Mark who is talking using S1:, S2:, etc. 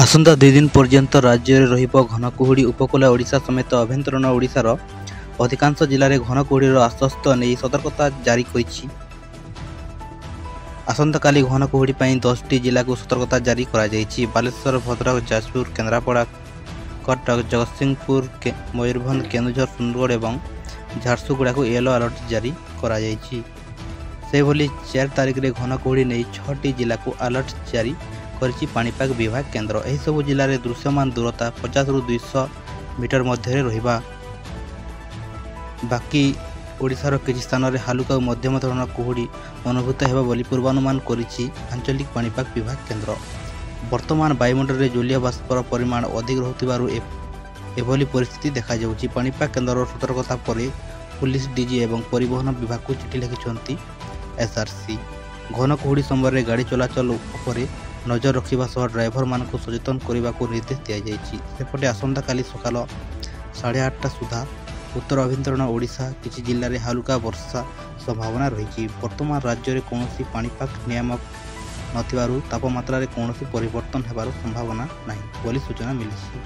S1: ଆସନ୍ତା 2 ଦିନ ପର୍ଯ୍ୟନ୍ତ ରାଜ୍ୟରେ ରହିବ ଘନ କୁହୁଡ଼ି। ଉପକୂଳ ଓଡ଼ିଶା ସମେତ ଆଭ୍ୟନ୍ତରୀଣ ଓଡ଼ିଶାର ଅଧିକାଂଶ ଜିଲ୍ଲାରେ ଘନ କୁହୁଡ଼ିର ଆଶ୍ୱସ୍ତ ନେଇ ସତର୍କତା ଜାରି କରିଛି। ଆସନ୍ତାକାଲି ଘନ କୁହୁଡ଼ି ପାଇଁ 10ଟି ଜିଲ୍ଲାକୁ ସତର୍କତା ଜାରି କରାଯାଇଛି। ବାଲେଶ୍ୱର, ଭଦ୍ରକ, ଯାଜପୁର, କେନ୍ଦ୍ରାପଡ଼ା, କଟକ, ଜଗତସିଂହପୁର, ମୟୂରଭଞ୍ଜ, କେନ୍ଦୁଝର, ସୁନ୍ଦରଗଡ଼ ଏବଂ ଝାରସୁଗୁଡ଼ାକୁ ୟେଲୋ ଆଲର୍ଟ ଜାରି କରାଯାଇଛି। ସେହିଭଳି 4 ତାରିଖରେ ଘନ କୁହୁଡ଼ି ନେଇ 6ଟି ଜିଲ୍ଲାକୁ ଆଲର୍ଟ ଜାରି କରିଛି ପାଣିପାଗ ବିଭାଗ କେନ୍ଦ୍ର। ଏହିସବୁ ଜିଲ୍ଲାରେ ଦୃଶ୍ୟମାନ ଦୂରତା 50ରୁ 200 ମିଟର ମଧ୍ୟରେ ରହିବା। ବାକି ଓଡ଼ିଶାର କିଛି ସ୍ଥାନରେ ହାଲୁକା ଓ ମଧ୍ୟମ ଧରଣର କୁହୁଡ଼ି ଅନୁଭୂତ ହେବ ବୋଲି ପୂର୍ବାନୁମାନ କରିଛି ଆଞ୍ଚଳିକ ପାଣିପାଗ ବିଭାଗ କେନ୍ଦ୍ର। ବର୍ତ୍ତମାନ ବାୟୁମଣ୍ଡଳରେ ଜଳୀୟ ବାଷ୍ପର ପରିମାଣ ଅଧିକ ରହୁଥିବାରୁ ଏଭଳି ପରିସ୍ଥିତି ଦେଖାଯାଉଛି। ପାଣିପାଗ କେନ୍ଦ୍ରର ସତର୍କତା ପରେ ପୁଲିସ, ଡିଜି ଏବଂ ପରିବହନ ବିଭାଗକୁ ଚିଠି ଲେଖିଛନ୍ତି ଏସ୍ଆର୍ସି। ଘନ କୁହୁଡ଼ି ସମୟରେ ଗାଡ଼ି ଚଳାଚଳ ଉପରେ ନଜର ରଖିବା ସହ ଡ୍ରାଇଭରମାନଙ୍କୁ ସଚେତନ କରିବାକୁ ନିର୍ଦ୍ଦେଶ ଦିଆଯାଇଛି। ସେପଟେ ଆସନ୍ତାକାଲି ସକାଳ 8:30 ସୁଦ୍ଧା ଉତ୍ତର ଆଭ୍ୟନ୍ତରୀଣ ଓଡ଼ିଶା କିଛି ଜିଲ୍ଲାରେ ହାଲୁକା ବର୍ଷା ସମ୍ଭାବନା ରହିଛି। ବର୍ତ୍ତମାନ ରାଜ୍ୟରେ କୌଣସି ପାଣିପାଗ ନିୟାମକ ନଥିବାରୁ ତାପମାତ୍ରାରେ କୌଣସି ପରିବର୍ତ୍ତନ ହେବାର ସମ୍ଭାବନା ନାହିଁ ବୋଲି ସୂଚନା ମିଳିଛି।